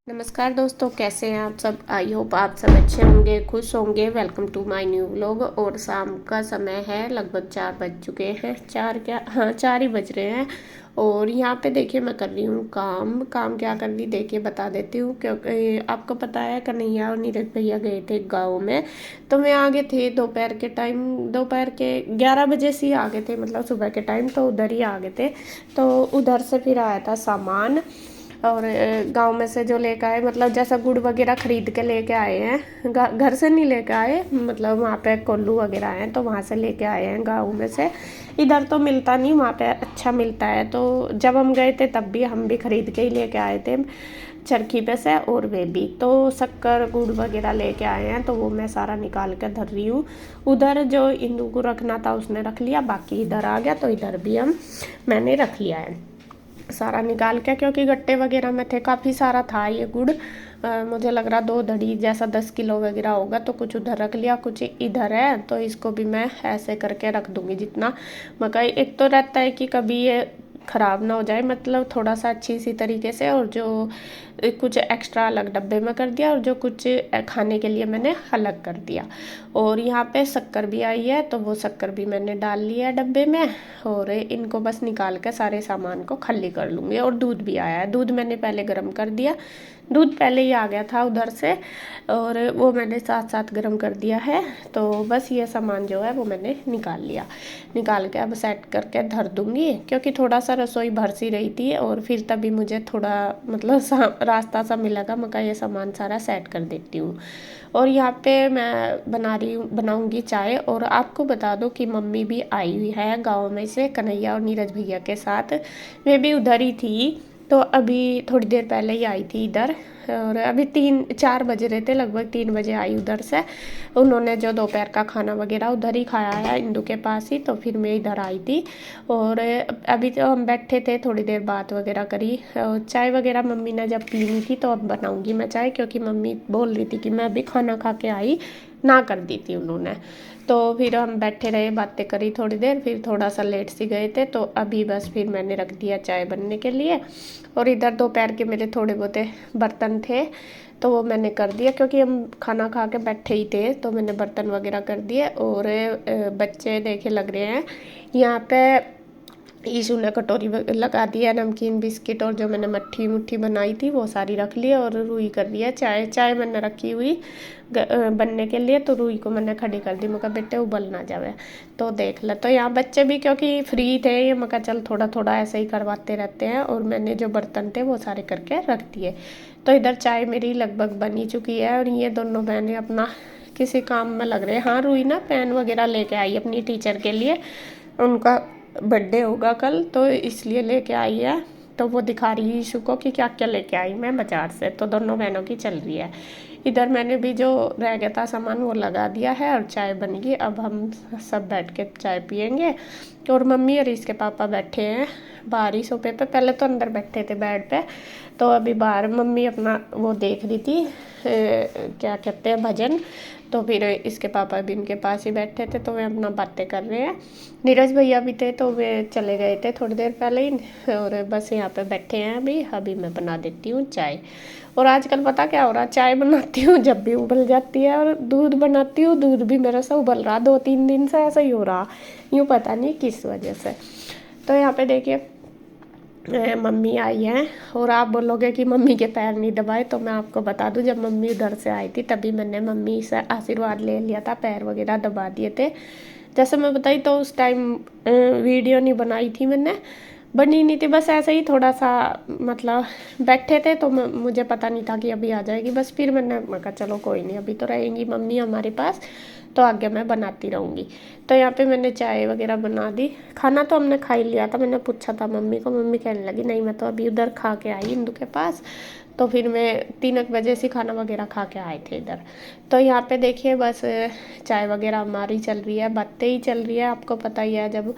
नमस्कार दोस्तों, कैसे हैं आप सब। आई होप आप सब अच्छे होंगे, खुश होंगे। Welcome to my new vlog. और शाम का समय है, लगभग 4 बज चुके हैं। 4 क्या, हाँ 4 ही बज रहे हैं। और यहाँ पे देखिए मैं कर रही हूँ काम क्या कर रही देखिए बता देती हूँ। क्योंकि आपको पता है कन्हैया और नीरज भैया गए थे गाँव में, तो मैं आगे थे दोपहर के टाइम। दोपहर के 11 बजे से ही आ गए थे, मतलब सुबह के टाइम, तो उधर ही आ गए थे। तो उधर से फिर आया था सामान, और गांव में से जो लेकर आए, मतलब जैसा गुड़ वगैरह खरीद के लेके आए हैं। घर से नहीं लेके आए, मतलब वहाँ पे कोल्लू वगैरह हैं तो वहाँ से लेके आए हैं गाँव में से। इधर तो मिलता नहीं, वहाँ पे अच्छा मिलता है। तो जब हम गए थे तब भी हम भी खरीद के ही लेके आए थे चरखी पे से। और वे भी तो शक्कर गुड़ वगैरह लेके आए हैं, तो वो मैं सारा निकाल कर धर रही हूँ। उधर जो इंदू को रखना था उसने रख लिया, बाकी इधर आ गया, तो इधर भी मैंने रख लिया है सारा निकाल के। क्योंकि गट्टे वगैरह में थे, काफ़ी सारा था ये गुड़। मुझे लग रहा 2 धड़ी जैसा 10 किलो वगैरह होगा। तो कुछ उधर रख लिया, कुछ इधर है, तो इसको भी मैं ऐसे करके रख दूंगी जितना मकई। एक तो रहता है कि कभी ये ख़राब ना हो जाए, मतलब थोड़ा सा अच्छी सी तरीके से। और जो कुछ एक्स्ट्रा अलग डब्बे में कर दिया, और जो कुछ खाने के लिए मैंने अलग कर दिया। और यहाँ पे शक्कर भी आई है, तो वो शक्कर भी मैंने डाल लिया डब्बे में। और इनको बस निकाल के सारे सामान को खाली कर लूँगी। और दूध भी आया है, दूध मैंने पहले गर्म कर दिया। दूध पहले ही आ गया था उधर से, और वो मैंने साथ साथ गर्म कर दिया है। तो बस ये सामान जो है वो मैंने निकाल लिया। निकाल के अब सेट करके धर दूँगी, क्योंकि थोड़ा सा रसोई भर सी रही थी। और फिर तभी मुझे थोड़ा मतलब रास्ता सा मिलेगा, मैं ये सामान सारा सेट कर देती हूँ। और यहाँ पे मैं बनाऊंगी चाय। और आपको बता दो कि मम्मी भी आई हुई है गाँव में से, कन्हैया और नीरज भैया के साथ। वे भी उधर ही थी, तो अभी थोड़ी देर पहले ही आई थी इधर। और अभी 3-4 बज रहे थे, लगभग 3 बजे आई उधर से। उन्होंने जो दोपहर का खाना वगैरह उधर ही खाया है, इंदू के पास ही। तो फिर मैं इधर आई थी। और अभी तो हम बैठे थे, थोड़ी देर बात वगैरह करी। चाय वगैरह मम्मी ने जब पीनी थी, तो अब बनाऊंगी मैं चाय, क्योंकि मम्मी बोल रही थी कि मैं अभी खाना खा के आई, ना कर दी थी उन्होंने। तो फिर हम बैठे रहे, बातें करी थोड़ी देर, फिर थोड़ा सा लेट सी गए थे। तो अभी बस फिर मैंने रख दिया चाय बनने के लिए। और इधर दोपहर के मेरे थोड़े बहुत बर्तन थे, तो वो मैंने कर दिया, क्योंकि हम खाना खा के बैठे ही थे। तो मैंने बर्तन वगैरह कर दिए। और बच्चे देखे लग रहे हैं यहाँ पे। ईशू ने कटोरी लगा दिया, नमकीन बिस्किट और जो मैंने मट्ठी मुट्ठी बनाई थी वो सारी रख ली। और रुई कर दिया चाय मैंने रखी हुई बनने के लिए। तो रुई को मैंने खड़ी कर दी, मैं कहा बेटे उबल ना जावे, तो देख ले। तो यहाँ बच्चे भी क्योंकि फ्री थे, ये मैं कहा चल थोड़ा थोड़ा ऐसे ही करवाते रहते हैं। और मैंने जो बर्तन थे वो सारे करके रख दिए। तो इधर चाय मेरी लगभग बन ही चुकी है। और ये दोनों बहनें अपना किसी काम में लग रहे हैं। हाँ, रुई ना पेन वगैरह लेके आई अपनी टीचर के लिए, उनका बर्थडे होगा कल, तो इसलिए लेके आई है। तो वो दिखा रही है ईशू को कि क्या क्या लेके आई मैं बाजार से। तो दोनों बहनों की चल रही है। इधर मैंने भी जो रह गया था सामान वो लगा दिया है, और चाय बन गई। अब हम सब बैठ के चाय पियेंगे। और मम्मी और इसके पापा बैठे हैं बाहर ही सोफे पे। पहले तो अंदर बैठे थे बेड पे, तो अभी बाहर मम्मी अपना वो देख रही थी, क्या कहते हैं, भजन। तो फिर इसके पापा भी इनके पास ही बैठे थे, तो वे अपना बातें कर रहे हैं। नीरज भैया भी थे, तो वे चले गए थे थोड़ी देर पहले ही। और बस यहाँ पे बैठे हैं अभी मैं बना देती हूँ चाय। और आजकल पता क्या हो रहा, चाय बनाती हूँ जब भी उबल जाती है, और दूध बनाती हूँ दूध भी मेरा सा उबल रहा। 2-3 दिन से ऐसा ही हो रहा, यूँ पता नहीं किस वजह से। तो यहाँ पे देखिए मम्मी आई हैं। और आप बोलोगे कि मम्मी के पैर नहीं दबाए, तो मैं आपको बता दूं, जब मम्मी उधर से आई थी तभी मैंने मम्मी से आशीर्वाद ले लिया था, पैर वगैरह दबा दिए थे। जैसे मैं बताई, तो उस टाइम वीडियो नहीं बनाई थी मैंने, बनी नहीं थी, बस ऐसे ही थोड़ा सा मतलब बैठे थे। तो मुझे पता नहीं था कि अभी आ जाएगी। बस फिर मैं कहा चलो कोई नहीं, अभी तो रहेंगी मम्मी हमारे पास, तो आगे मैं बनाती रहूँगी। तो यहाँ पे मैंने चाय वगैरह बना दी। खाना तो हमने खा ही लिया था, मैंने पूछा था मम्मी को, मम्मी कहने लगी नहीं मैं तो अभी उधर खा के आई इंदू के पास। तो फिर मैं 3 बजे से खाना वगैरह खा के आए थे इधर। तो यहाँ पे देखिए बस चाय वगैरह हमारी चल रही है, बातें ही चल रही है। आपको पता ही है जब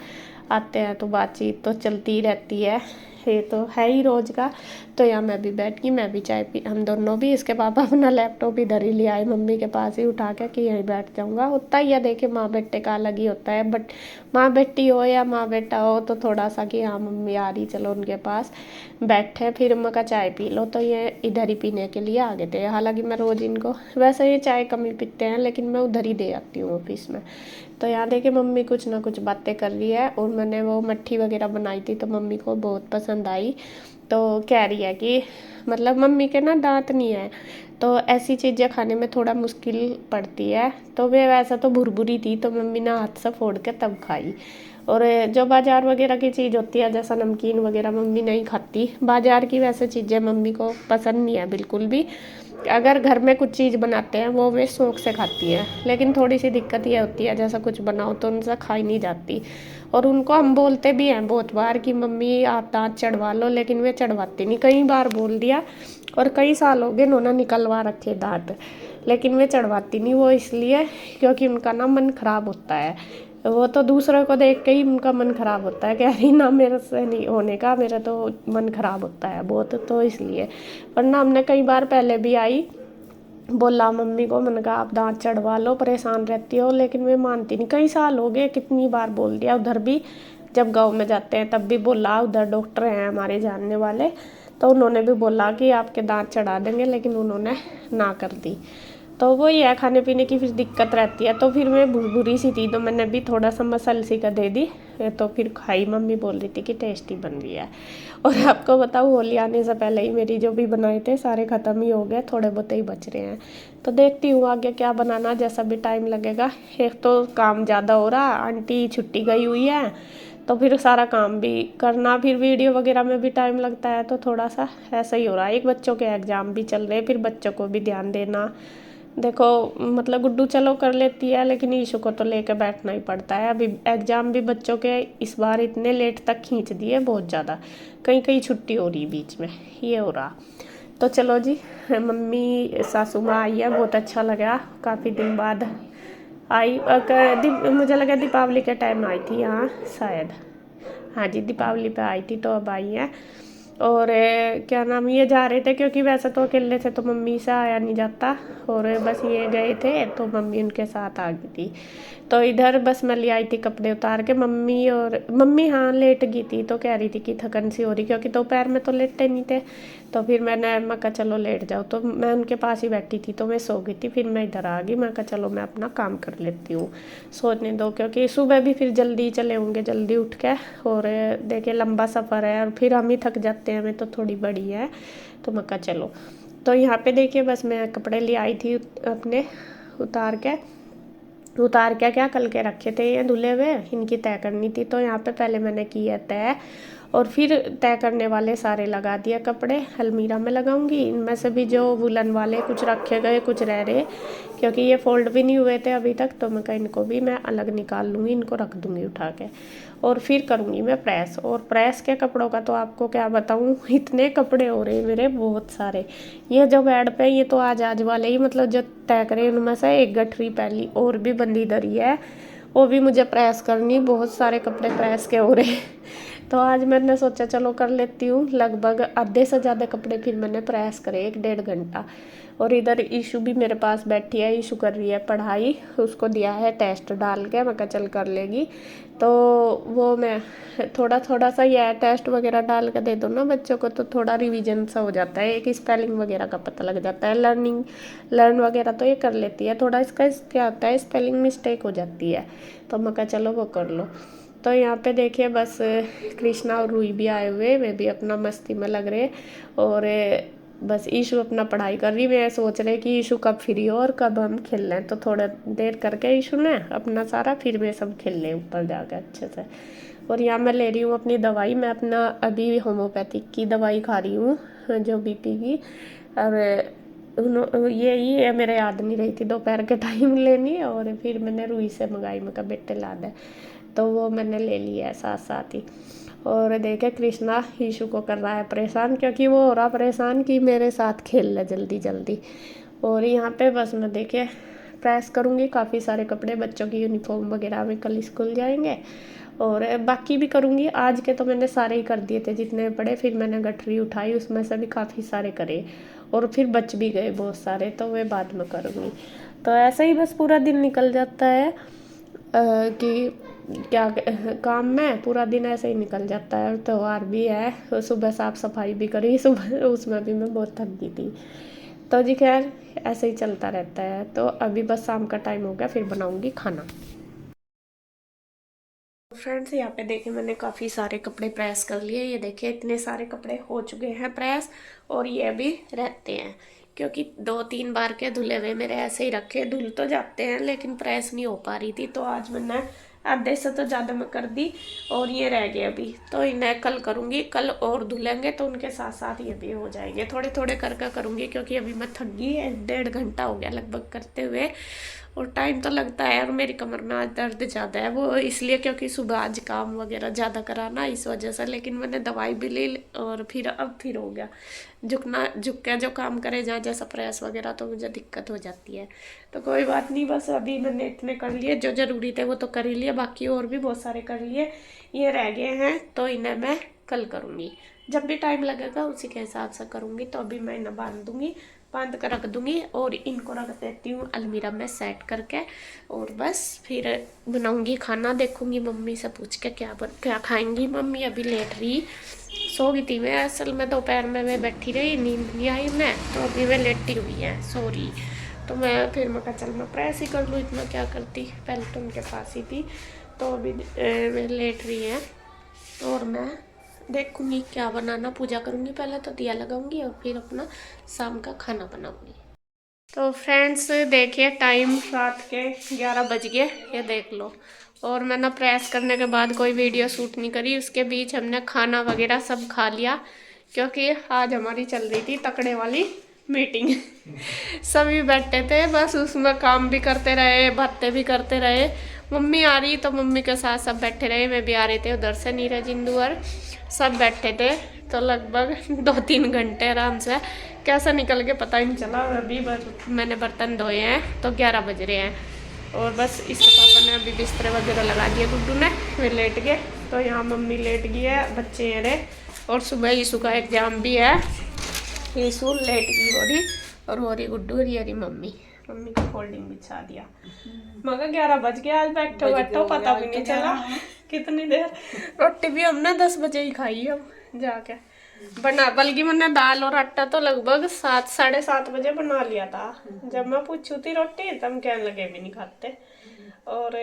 आते हैं तो बातचीत तो चलती ही रहती है। ये तो है ही रोज़ का। तो यहाँ मैं भी बैठ गई, मैं भी चाय पी, हम दोनों भी। इसके पापा अपना लैपटॉप इधर ही ले आए मम्मी के पास ही उठा के कि यहीं बैठ जाऊँगा। होता ही है देखिए, माँ बेटे का अलग ही होता है। बट माँ बेटी हो या माँ बेटा हो तो थोड़ा सा कि हाँ मम्मी आ रही, चलो उनके पास बैठे, फिर मैं का चाय पी लो। तो ये इधर ही पीने के लिए आ गए थे। हालांकि मैं रोज़ इनको, वैसे ये चाय कम ही पीते हैं, लेकिन मैं उधर ही दे आती हूँ ऑफिस में। तो यहाँ देखिए मम्मी कुछ ना कुछ बातें कर रही है, और मैंने वो मट्ठी वगैरह बनाई थी तो मम्मी को बहुत पसंद आई। तो कह रही है कि मतलब मम्मी के ना दांत नहीं है, तो ऐसी चीज़ें खाने में थोड़ा मुश्किल पड़ती है। तो वे वैसा तो भुरभुरी थी, तो मम्मी ने हाथ से फोड़ के तब खाई। और जो बाज़ार वगैरह की चीज़ होती है जैसा नमकीन वगैरह मम्मी नहीं खाती। बाज़ार की वैसे चीज़ें मम्मी को पसंद नहीं है बिल्कुल भी। अगर घर में कुछ चीज़ बनाते हैं वो वे शौक से खाती है, लेकिन थोड़ी सी दिक्कत ये होती है जैसा कुछ बनाओ तो उनसे खाई नहीं जाती। और उनको हम बोलते भी हैं बहुत बार कि मम्मी आप दांत चढ़वा लो, लेकिन वे चढ़वाती नहीं। कई बार बोल दिया, और कई साल हो गए उन्होंने निकलवा रखे दांत, लेकिन वे चढ़वाती नहीं। वो इसलिए क्योंकि उनका ना मन खराब होता है। वो तो दूसरों को देख के ही उनका मन खराब होता है, कह रही ना मेरे से नहीं होने का, मेरा तो मन खराब होता है बहुत, तो इसलिए। वरना हमने कई बार पहले भी आई, बोला मम्मी को, मैंने कहा आप दांत चढ़वा लो, परेशान रहती हो, लेकिन वे मानती नहीं। कई साल हो गए, कितनी बार बोल दिया। उधर भी जब गांव में जाते हैं तब भी बोला, उधर डॉक्टर हैं हमारे जानने वाले, तो उन्होंने भी बोला कि आपके दांत चढ़ा देंगे, लेकिन उन्होंने ना कर दी। तो वही है, खाने पीने की फिर दिक्कत रहती है। तो फिर मैं बुरी सी थी, तो मैंने भी थोड़ा सा मसल सी का दे दी, तो फिर खाई। मम्मी बोल रही थी कि टेस्टी बन रही है। और आपको बताऊँ, होली आने से पहले ही मेरी जो भी बनाए थे सारे ख़त्म ही हो गए, थोड़े बहुत ही बच रहे हैं। तो देखती हूँ आगे क्या बनाना, जैसा भी टाइम लगेगा। एक तो काम ज़्यादा हो रहा, आंटी छुट्टी गई हुई है, तो फिर सारा काम भी करना, फिर वीडियो वगैरह में भी टाइम लगता है, तो थोड़ा सा ऐसा ही हो रहा है। एक बच्चों के एग्ज़ाम भी चल रहे हैं, फिर बच्चों को भी ध्यान देना। देखो मतलब गुड्डू चलो कर लेती है, लेकिन ईशु को तो लेकर बैठना ही पड़ता है। अभी एग्ज़ाम भी बच्चों के इस बार इतने लेट तक खींच दिए, बहुत ज़्यादा। कहीं कहीं छुट्टी हो रही बीच में, ये हो रहा। तो चलो जी, मम्मी सासू माँ आई है, बहुत अच्छा लगा, काफ़ी दिन बाद आई। मुझे लगा दीपावली के टाइम आई थी यहाँ शायद, हाँ जी दीपावली पे आई थी, तो अब आई है। और क्या नाम, ये जा रहे थे क्योंकि वैसे तो अकेले से तो मम्मी से आया नहीं जाता, और बस ये गए थे तो मम्मी उनके साथ आ गई थी। तो इधर बस मैं ले आई थी कपड़े उतार के। मम्मी हाँ लेट गई थी, तो कह रही थी कि थकन सी हो रही, क्योंकि दोपहर में तो लेटे नहीं थे। तो फिर मैं कहा चलो लेट जाओ, तो मैं उनके पास ही बैठी थी, तो मैं सो गई थी। फिर मैं इधर आ गई, मैं कहा चलो मैं अपना काम कर लेती हूँ, सोने दो, क्योंकि सुबह भी फिर जल्दी चले होंगे, जल्दी उठ के। और देखिए लंबा सफ़र है, और फिर हम ही थक जाते हैं, हमें तो थोड़ी बड़ी है। तो मैं कहा चलो। तो यहाँ पे देखिए बस मैं कपड़े ले आई थी अपने, उतार के क्या कल के रखे थे ये धुले हुए, इनकी तय करनी थी। तो यहाँ पे पहले मैंने किया तय, और फिर तय करने वाले सारे लगा दिए कपड़े, अलमीरा में लगाऊंगी। इनमें से भी जो वुलन वाले कुछ रखे गए, कुछ रह रहे, क्योंकि ये फोल्ड भी नहीं हुए थे अभी तक, तो मैं कहीं इनको भी मैं अलग निकाल लूँगी, इनको रख दूँगी उठा के। और फिर करूँगी मैं प्रेस। और प्रेस के कपड़ों का तो आपको क्या बताऊँ, इतने कपड़े हो रहे हैं मेरे, बहुत सारे। ये जो बेड पे, ये तो आज वाले ही, मतलब जो तय करे उनमें से एक गठरी पहली और भी बंदी धरी है, वो भी मुझे प्रेस करनी। बहुत सारे कपड़े प्रेस के हो रहे हैं। तो आज मैंने सोचा चलो कर लेती हूँ। लगभग आधे से ज़्यादा कपड़े फिर मैंने प्रेस करे, 1-1.5 घंटा। और इधर ईशु भी मेरे पास बैठी है, ईशु कर रही है पढ़ाई, उसको दिया है टेस्ट डाल के, मैं कहा चल कर लेगी। तो वो मैं थोड़ा थोड़ा सा ये टेस्ट वगैरह डाल के दे दो ना बच्चों को, तो थोड़ा रिवीजन सा हो जाता है, एक स्पेलिंग वगैरह का पता लग जाता है। लर्न वगैरह तो ये कर लेती है, थोड़ा इसका क्या होता है, स्पेलिंग मिस्टेक हो जाती है। तो मैं कहा चलो वो कर लो। तो यहाँ पे देखिए बस कृष्णा और रूही भी आए हुए, वे भी अपना मस्ती में लग रहे। और बस ईशु अपना पढ़ाई कर रही। मैं सोच रहे कि ईशु कब फ्री हो और कब हम खेल लें, तो थोड़ा देर करके ईशु ने अपना सारा, फिर मैं सब खेल लें ऊपर जाकर अच्छे से। और यहाँ मैं ले रही हूँ अपनी दवाई, मैं अपना अभी होम्योपैथिक की दवाई खा रही हूँ, जो बीपी की। और ये मेरे याद नहीं रही थी दोपहर के टाइम लेनी, और फिर मैंने रूही से मंगाई, मैं कहा बेटे ला दे, तो वो मैंने ले लिया है साथ साथ ही। और देखे कृष्णा ईशु को कर रहा है परेशान, क्योंकि वो हो रहा परेशान कि मेरे साथ खेल ले जल्दी जल्दी। और यहाँ पे बस मैं देखे प्रेस करूँगी काफ़ी सारे कपड़े, बच्चों की यूनिफॉर्म वगैरह में कल स्कूल जाएंगे। और बाकी भी करूँगी। आज के तो मैंने सारे ही कर दिए थे जितने पड़े, फिर मैंने गठरी उठाई, उसमें से भी काफ़ी सारे करे और फिर बच भी गए बहुत सारे, तो वे बाद में करूँगी। तो ऐसे ही बस पूरा दिन निकल जाता है कि क्या काम में पूरा दिन ऐसे ही निकल जाता है। और त्यौहार भी है, सुबह साफ़ सफाई भी करी सुबह, उसमें भी मैं बहुत थक गई थी। तो जी खैर ऐसे ही चलता रहता है। तो अभी बस शाम का टाइम हो गया, फिर बनाऊंगी खाना। फ्रेंड्स यहाँ पे देखिए मैंने काफ़ी सारे कपड़े प्रेस कर लिए। ये देखिए इतने सारे कपड़े हो चुके हैं प्रेस, और ये भी रहते हैं क्योंकि 2-3 बार के धुले हुए मेरे ऐसे ही रखे, धुल तो जाते हैं लेकिन प्रेस नहीं हो पा रही थी। तो आज मैंने आधे से तो ज़्यादा मैं कर दी, और ये रह गए अभी, तो इन्हें कल करूँगी। कल और धुलेंगे तो उनके साथ साथ ये भी हो जाएंगे। थोड़े थोड़े करके करूँगी क्योंकि अभी मैं थक गई, 1.5 घंटा हो गया लगभग करते हुए, और टाइम तो लगता है। और मेरी कमर में आज दर्द ज़्यादा है, वो इसलिए क्योंकि सुबह आज काम वगैरह ज़्यादा कराना इस वजह से। लेकिन मैंने दवाई भी ली और फिर अब फिर हो गया। झुक के जो काम करे जहाँ जैसा प्रेस वगैरह, तो मुझे दिक्कत हो जाती है। तो कोई बात नहीं, बस अभी मैंने इतने कर लिए जो ज़रूरी थे वो तो कर ही लिए, बाकी और भी बहुत सारे कर लिए। ये रह गए हैं तो इन्हें मैं कल करूँगी, जब भी टाइम लगेगा उसी के हिसाब से करूँगी। तो अभी मैं इन्हें बांध कर रख दूँगी, और इनको रख देती हूँ अलमीरा में सेट करके। और बस फिर बनाऊँगी खाना, देखूँगी मम्मी से पूछ के क्या खाएंगी। मम्मी अभी लेट रही, सो गई थी मैं असल में, दोपहर में मैं बैठी रही, नींद नहीं आई मैं, तो अभी मैं लेटी हुई है, सॉरी। तो मैं फिर मैं कहा चल मैं प्रेस ही कर लूँ, इतना क्या करती, पहले तो उनके पास ही थी। तो अभी मैं लेट रही है, और मैं देखूँगी क्या बनाना, पूजा करूँगी पहले, तो दिया लगाऊंगी और फिर अपना शाम का खाना बनाऊँगी। तो फ्रेंड्स देखिए टाइम रात के 11 बज गए, ये देख लो। और मैंने प्रेस करने के बाद कोई वीडियो शूट नहीं करी, उसके बीच हमने खाना वगैरह सब खा लिया, क्योंकि आज हमारी चल रही थी तकड़े वाली मीटिंग। सभी बैठे थे, बस उसमें काम भी करते रहे, बातें भी करते रहे। मम्मी आ रही तो मम्मी के साथ सब बैठे रहे, मैं भी आ रही थी उधर से, नीरज इंदुअर सब बैठे थे। तो लगभग 2-3 घंटे आराम से कैसा निकल के पता ही नहीं चला। अभी मैंने बर्तन धोए हैं तो 11 बज रहे हैं, और बस इसके पापा ने अभी बिस्तर वगैरह लगा दिए गुड्डू ने, वे लेट गए। तो यहाँ मम्मी लेट गई है, बच्चे हैं रे, और सुबह ईशु का एग्जाम भी है। ईशु लेट गई हो रही, और हो रही गुड्डू, और ये रही मम्मी का फोल्डिंग बिछा दिया। मगर 11 बज गया, आज बैठो पता भी नहीं चला कितनी देर। रोटी भी हमने 10 बजे ही खाई है जाके बना, बल्कि मैंने दाल और आटा तो लगभग 7-7:30 बजे बना लिया था। जब मैं पूछी थी रोटी, तब कहने लगे भी नहीं खाते, और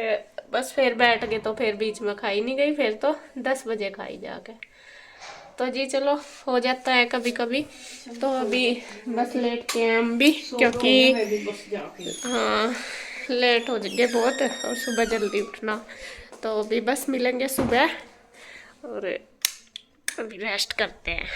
बस फिर बैठ गए, तो फिर बीच में खाई नहीं गई, फिर तो 10 बजे खाई जाके। तो जी चलो, हो जाता है कभी कभी। तो अभी बस लेट के हैं हम भी, क्योंकि हाँ लेट हो जाएंगे बहुत, और सुबह जल्दी उठना। तो अभी बस मिलेंगे सुबह, और अभी रेस्ट करते हैं।